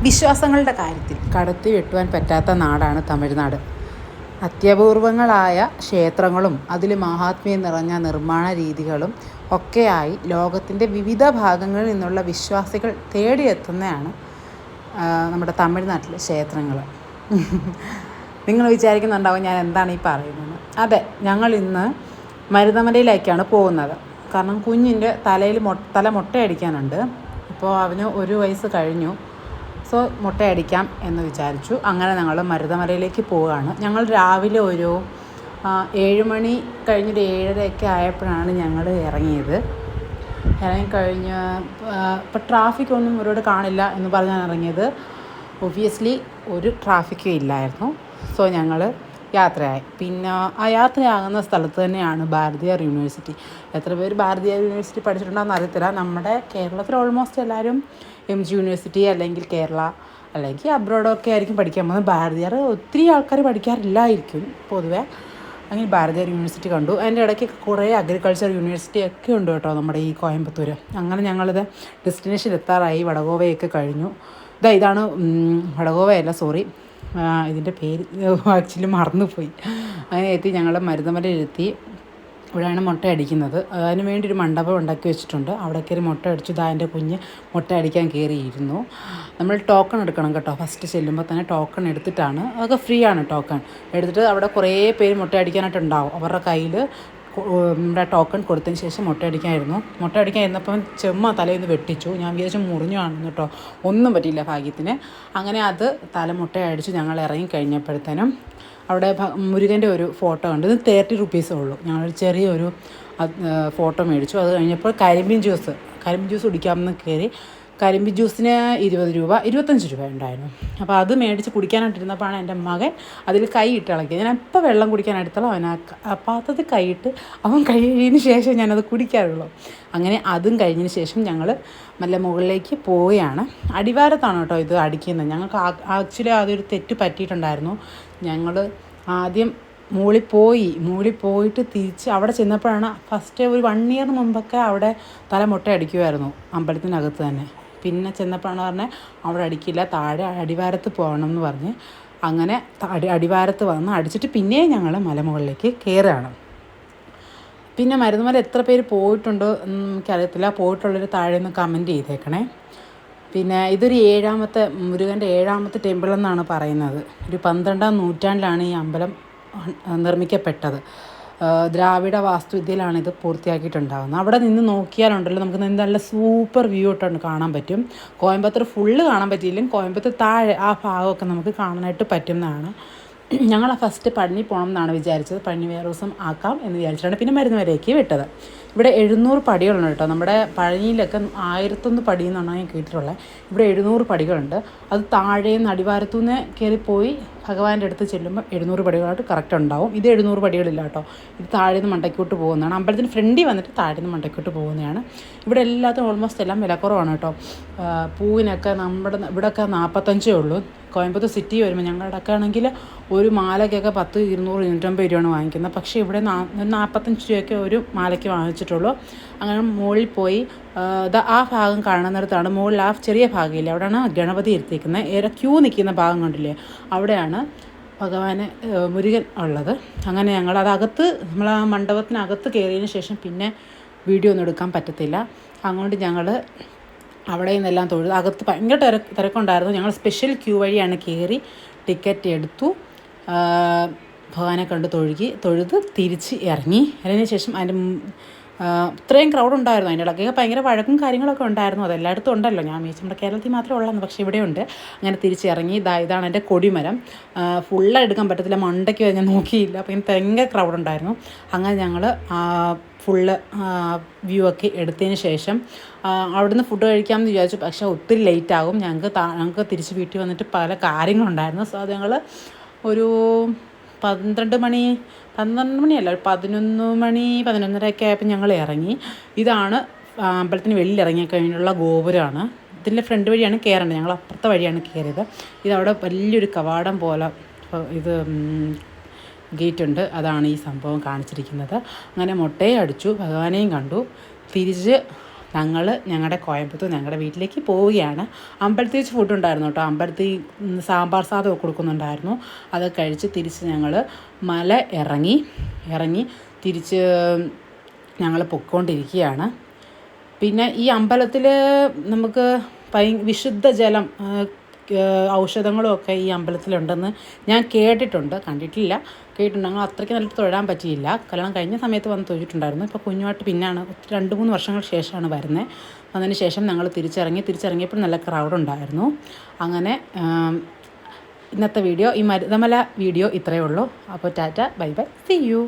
വിശ്വാസങ്ങളുടെ കാര്യത്തിൽ കടത്തി വെട്ടുവാൻ പറ്റാത്ത നാടാണ് തമിഴ്നാട്. അത്യപൂർവങ്ങളായ ക്ഷേത്രങ്ങളും അതിൽ മാഹാത്മ്യം നിറഞ്ഞ നിർമ്മാണ രീതികളും ഒക്കെയായി ലോകത്തിൻ്റെ വിവിധ ഭാഗങ്ങളിൽ നിന്നുള്ള വിശ്വാസികൾ തേടിയെത്തുന്നതാണ് നമ്മുടെ തമിഴ്നാട്ടിലെ ക്ഷേത്രങ്ങൾ. നിങ്ങൾ വിചാരിക്കുന്നുണ്ടാവും ഞാൻ എന്താണ് ഈ പറയുന്നത്. അതെ, ഞങ്ങൾ ഇന്ന് മരുതമലയിലേക്കാണ് പോകുന്നത്. കാരണം കുഞ്ഞിൻ്റെ തല മുട്ടയടിക്കാനുണ്ട്. അപ്പോൾ അവന് 1 വയസ്സ് കഴിഞ്ഞു. സോ മുട്ടയടിക്കാം എന്ന് വിചാരിച്ചു. അങ്ങനെ ഞങ്ങൾ മരുതമലയിലേക്ക് പോവുകയാണ്. ഞങ്ങൾ രാവിലെ ഒരു 7 മണി കഴിഞ്ഞൊരു 7:30 ആയപ്പോഴാണ് ഞങ്ങൾ ഇറങ്ങിയത്. ഇറങ്ങിക്കഴിഞ്ഞ് ഇപ്പോൾ ട്രാഫിക്കൊന്നും ഒരുപാട് കാണില്ല എന്ന് പറഞ്ഞാണ് ഇറങ്ങിയത്. ഒബ്വിയസ്ലി ഒരു ട്രാഫിക്കും ഇല്ലായിരുന്നു. സോ ഞങ്ങൾ യാത്രയായി. പിന്നെ ആ യാത്രയാകുന്ന സ്ഥലത്ത് തന്നെയാണ് ഭാരതിയാർ യൂണിവേഴ്സിറ്റി. എത്ര പേര് ഭാരതിയാർ യൂണിവേഴ്സിറ്റി പഠിച്ചിട്ടുണ്ടോയെന്ന് അറിയത്തില്ല. നമ്മുടെ കേരളത്തിൽ ഓൾമോസ്റ്റ് എല്ലാവരും MG യൂണിവേഴ്സിറ്റി അല്ലെങ്കിൽ കേരള അല്ലെങ്കിൽ അബ്രോഡൊക്കെ ആയിരിക്കും പഠിക്കാൻ പോകുന്നത്. ഭാരതിയാർ ഒത്തിരി ആൾക്കാർ പഠിക്കാറില്ലായിരിക്കും പൊതുവേ. അങ്ങനെ ഭാരതിയാർ യൂണിവേഴ്സിറ്റി കണ്ടു. അതിൻ്റെ ഇടയ്ക്ക് കുറേ അഗ്രികൾച്ചർ യൂണിവേഴ്സിറ്റി ഒക്കെ ഉണ്ട് കേട്ടോ നമ്മുടെ ഈ കോയമ്പത്തൂർ. അങ്ങനെ ഞങ്ങളിത് ഡെസ്റ്റിനേഷൻ എത്താറായി. വടകോവയൊക്കെ കഴിഞ്ഞു. ഇതാണ് വടകോവയല്ല, സോറി, ഇതിൻ്റെ പേര് ആക്ച്വലി മറന്നുപോയി. അങ്ങനെ എത്തി ഞങ്ങൾ മരുതമലയിലെത്തി. ഇവിടെയാണ് മുട്ട അടിക്കുന്നത്. അതിന് വേണ്ടി ഒരു മണ്ഡപം ഉണ്ടാക്കി വെച്ചിട്ടുണ്ട്. അവിടെ കയറി മുട്ട അടിച്ചു. എൻ്റെ കുഞ്ഞ് മുട്ട അടിക്കാൻ കയറിയിരുന്നു. നമ്മൾ ടോക്കൺ എടുക്കണം കേട്ടോ. ഫസ്റ്റ് ചെല്ലുമ്പോൾ തന്നെ ടോക്കൺ എടുത്തിട്ടാണ്. അതൊക്കെ ഫ്രീ ആണ്. ടോക്കൺ എടുത്തിട്ട് അവിടെ കുറേ പേര് മുട്ട അടിക്കാനായിട്ടുണ്ടാവും. അവരുടെ കയ്യിൽ നമ്മുടെ ടോക്കൺ കൊടുത്തതിന് ശേഷം മുട്ട അടിക്കാനിരുന്നപ്പം തലയിൽ നിന്ന് വെട്ടിച്ചു. ഞാൻ വിചാരിച്ചു മുറിഞ്ഞു കാണുന്നു കേട്ടോ. ഒന്നും പറ്റിയില്ല ഭാഗ്യത്തിന്. അങ്ങനെ അത് മുട്ട അടിച്ചു. ഞങ്ങൾ ഇറങ്ങിക്കഴിഞ്ഞപ്പോഴത്തേനും അവിടെ മുരുകൻ്റെ ഒരു ഫോട്ടോ ഉണ്ട്. ഇത് 30 രൂപീസേ ഉള്ളൂ. ഞങ്ങൾ ചെറിയൊരു ഫോട്ടോ മേടിച്ചു. അത് കഴിഞ്ഞപ്പോൾ കരിമ്പിൻ ജ്യൂസ് കുടിക്കാമെന്ന് കയറി. കരിമ്പിൻ ജ്യൂസിന് 20 രൂപ, 25 രൂപ ഉണ്ടായിരുന്നു. അപ്പോൾ അത് മേടിച്ച് കുടിക്കാനായിട്ടിരുന്നപ്പോഴാണ് എൻ്റെ മകൻ അതിൽ കൈയിട്ട് ഇളക്കിയത്. ഞാൻ എപ്പോൾ വെള്ളം കുടിക്കാനെടുത്തോളം അവൻ ആ പാത്രത്തിൽ കൈയിട്ട് അവൻ കഴിയുന്നതിന് ശേഷം ഞാനത് കുടിക്കാറുള്ളൂ. അങ്ങനെ അതും കഴിഞ്ഞതിന് ശേഷം ഞങ്ങൾ നല്ല മുകളിലേക്ക് പോവുകയാണ്. അടിവാരത്താണ് കേട്ടോ ഇത് അടിക്കുന്നത്. ഞങ്ങൾക്ക് ആക്ച്വലി അതൊരു തെറ്റ് പറ്റിയിട്ടുണ്ടായിരുന്നു. ഞങ്ങൾ ആദ്യം മുകളിൽ പോയിട്ട് തിരിച്ച് അവിടെ ചെന്നപ്പോഴാണ് ഫസ്റ്റ് ഒരു 1 ഇയർ മുമ്പൊക്കെ അവിടെ മുട്ട അടിക്കുമായിരുന്നു അമ്പലത്തിനകത്ത് തന്നെ. പിന്നെ ചെന്നപ്പോഴാണ് പറഞ്ഞത് അവിടെ അടിക്കില്ല, താഴെ അടിവാരത്ത് പോകണം എന്ന് പറഞ്ഞ് അങ്ങനെ അടിവാരത്ത് വന്ന് അടിച്ചിട്ട് പിന്നെയും ഞങ്ങൾ മലമുകളിലേക്ക് കയറുകയാണ്. പിന്നെ മരുതമല എത്ര പേര് പോയിട്ടുണ്ടോ എനിക്കറിയത്തില്ല. പോയിട്ടുള്ളൊരു താഴെ നിന്ന് കമൻറ്റ് ചെയ്തേക്കണേ. പിന്നെ ഇതൊരു മുരുകൻ്റെ 7ാമത്തെ ടെമ്പിൾ എന്നാണ് പറയുന്നത്. ഒരു 12ാം നൂറ്റാണ്ടിലാണ് ഈ അമ്പലം നിർമ്മിക്കപ്പെട്ടത്. ദ്രാവിഡ വാസ്തുവിദ്യയിലാണ് ഇത് പൂർത്തിയാക്കിയിട്ടുണ്ടാകുന്നത്. അവിടെ നിന്ന് നോക്കിയാലുണ്ടല്ലോ നമുക്ക് നല്ല സൂപ്പർ വ്യൂ ഇട്ടുണ്ട് കാണാൻ പറ്റും. കോയമ്പത്തൂർ ഫുള്ള് കാണാൻ പറ്റിയില്ലെങ്കിൽ കോയമ്പത്തൂർ താഴെ ആ ഭാഗമൊക്കെ നമുക്ക് കാണാനായിട്ട് പറ്റുന്നതാണ്. ഞങ്ങൾ ഫസ്റ്റ് പഴനി പോകണം എന്നാണ് വിചാരിച്ചത്. പഴനി വേറെ ദിവസം ആക്കാം എന്ന് വിചാരിച്ചിട്ടാണ് പിന്നെ മരുതമലയിലേക്ക് വിട്ടത്. ഇവിടെ 700 പടികളുണ്ട് കേട്ടോ. നമ്മുടെ പഴനിയിലൊക്കെ 1001 പടി എന്നാണ് ഞാൻ കേട്ടിട്ടുള്ളത്. ഇവിടെ 700 പടികളുണ്ട്. അത് താഴേന്ന് അടിവാരത്തുനിന്ന് കയറിപ്പോയി ഭഗവാന്റെ അടുത്ത് ചെല്ലുമ്പോൾ 700 പടികളായിട്ട് കറക്റ്റ് ഉണ്ടാവും. ഇത് 700 പടികളില്ല കേട്ടോ. ഇത് താഴേന്ന് മണ്ടയ്ക്കോട്ട് പോകുന്നതാണ്. അമ്പലത്തിന് ഫ്രണ്ടിൽ വന്നിട്ട് താഴേന്ന് മണ്ടയ്ക്കോട്ട് പോകുന്നതാണ്. ഇവിടെ എല്ലാത്തും ഓൾമോസ്റ്റ് എല്ലാം വിലക്കുറവാണ് കേട്ടോ. പൂവിനൊക്കെ നമ്മുടെ ഇവിടെയൊക്കെ 45 ഉള്ളൂ. കോയമ്പത്തൂർ സിറ്റി വരുമ്പോൾ ഞങ്ങളുടെ ഒക്കെ ആണെങ്കിൽ ഒരു മാലയ്ക്കൊക്കെ 10, 200, 250 രൂപയാണ് വാങ്ങിക്കുന്നത്. പക്ഷേ ഇവിടെ 45 രൂപയൊക്കെ ഒരു മാലയ്ക്ക് വാങ്ങിച്ചിട്ടുള്ളൂ. അങ്ങനെ മുകളിൽ പോയി ആ ഭാഗം കാണുന്നിടത്താണ് മുകളിൽ ആ ചെറിയ ഭാഗമില്ലേ, അവിടെയാണ് ഗണപതി ഇരുത്തിയിരിക്കുന്നത്. ക്യൂ നിൽക്കുന്ന ഭാഗം കണ്ടില്ലേ, അവിടെയാണ് ഭഗവാന് മുരുകൻ ഉള്ളത്. അങ്ങനെ ഞങ്ങൾ നമ്മൾ ആ മണ്ഡപത്തിനകത്ത് കയറിയതിന് ശേഷം പിന്നെ വീഡിയോ ഒന്നും എടുക്കാൻ പറ്റത്തില്ല. അതുകൊണ്ട് ഞങ്ങൾ അവിടെ നിന്നെല്ലാം തൊഴുത് അകത്ത് ഭയങ്കര തിരക്കുണ്ടായിരുന്നു. ഞങ്ങൾ സ്പെഷ്യൽ ക്യൂ വഴിയാണ് കയറി ടിക്കറ്റ് എടുത്തു. ഭഗവാനെ കണ്ട് തൊഴുത് തിരിച്ച് ഇറങ്ങിയതിന് ശേഷം ഇത്രയും ക്രൗഡ് ഉണ്ടായിരുന്നു. അതിൻ്റെ ഇടയ്ക്കൊക്കെ ഭയങ്കര വഴക്കും കാര്യങ്ങളൊക്കെ ഉണ്ടായിരുന്നു. അതെല്ലായിടത്തും ഉണ്ടല്ലോ. ഞാൻ വിചാരിച്ചു നമ്മുടെ കേരളത്തിൽ മാത്രമേ ഉള്ളൂ, പക്ഷേ ഇവിടെയുണ്ട്. അങ്ങനെ തിരിച്ചിറങ്ങി. ഇതാണ് എൻ്റെ കൊടിമരം. ഫുള്ള് എടുക്കാൻ പറ്റത്തില്ല, മണ്ടയ്ക്ക് ഞാൻ നോക്കിയില്ല. അപ്പം ഭയങ്കര ക്രൗഡ് ഉണ്ടായിരുന്നു. അങ്ങനെ ഞങ്ങൾ ഫുള്ള് വ്യൂ ഒക്കെ എടുത്തതിന് ശേഷം അവിടുന്ന് ഫുഡ് കഴിക്കാമെന്ന് വിചാരിച്ചു. പക്ഷേ ഒത്തിരി ലേറ്റ് ആകും. ഞങ്ങൾക്ക് തിരിച്ച് വീട്ടിൽ വന്നിട്ട് പല കാര്യങ്ങളുണ്ടായിരുന്നു. സോ അത് ഞങ്ങൾ ഒരു 12 മണിയല്ല, 11 മണി 11:30 ആയപ്പോൾ ഞങ്ങൾ ഇറങ്ങി. ഇതാണ് അമ്പലത്തിന് വെളിയിൽ ഇറങ്ങിക്കഴിഞ്ഞുള്ള ഗോപുരമാണ്. ഇതിൻ്റെ ഫ്രണ്ട് വഴിയാണ് കയറേണ്ടത്. ഞങ്ങൾ അപ്പുറത്തെ വഴിയാണ് കയറിയത്. ഇതവിടെ വലിയൊരു കവാടം പോലെ ഇത് ഗേറ്റുണ്ട്. അതാണ് ഈ സംഭവം കാണിച്ചിരിക്കുന്നത്. അങ്ങനെ മുട്ടയും അടിച്ചു, ഭഗവാനെയും കണ്ടു. തിരിച്ച് ഞങ്ങളുടെ കോയമ്പത്തൂർ ഞങ്ങളുടെ വീട്ടിലേക്ക് പോവുകയാണ്. അമ്പലത്തിൽ വെച്ച് ഫുഡ് ഉണ്ടായിരുന്നു കേട്ടോ. അമ്പലത്തിൽ സാമ്പാർ സാധമൊക്കെ കൊടുക്കുന്നുണ്ടായിരുന്നു. അത് കഴിച്ച് തിരിച്ച് ഞങ്ങൾ മല ഇറങ്ങി തിരിച്ച് ഞങ്ങൾ പൊയ്ക്കൊണ്ടിരിക്കുകയാണ്. പിന്നെ ഈ അമ്പലത്തിൽ നമുക്ക് വിശുദ്ധ ജലം, ഔഷധങ്ങളും ഒക്കെ ഈ അമ്പലത്തിലുണ്ടെന്ന് ഞാൻ കണ്ടിട്ടില്ല. ഞങ്ങൾ അത്രയ്ക്ക് നല്ല തൊഴാൻ പറ്റിയില്ല. കല്യാണം കഴിഞ്ഞ സമയത്ത് വന്ന് തൊഴിച്ചിട്ടുണ്ടായിരുന്നു. ഇപ്പോൾ കുഞ്ഞുമായിട്ട് പിന്നാണ് 2-3 വർഷങ്ങൾക്ക് ശേഷമാണ് വരുന്നത്. അതിന് ശേഷം ഞങ്ങൾ തിരിച്ചിറങ്ങിയപ്പോൾ നല്ല ക്രൗഡ് ഉണ്ടായിരുന്നു. അങ്ങനെ ഇന്നത്തെ വീഡിയോ, ഈ മരുതമല വീഡിയോ ഇത്രയേ ഉള്ളൂ. അപ്പോൾ tata, bye bye, see U.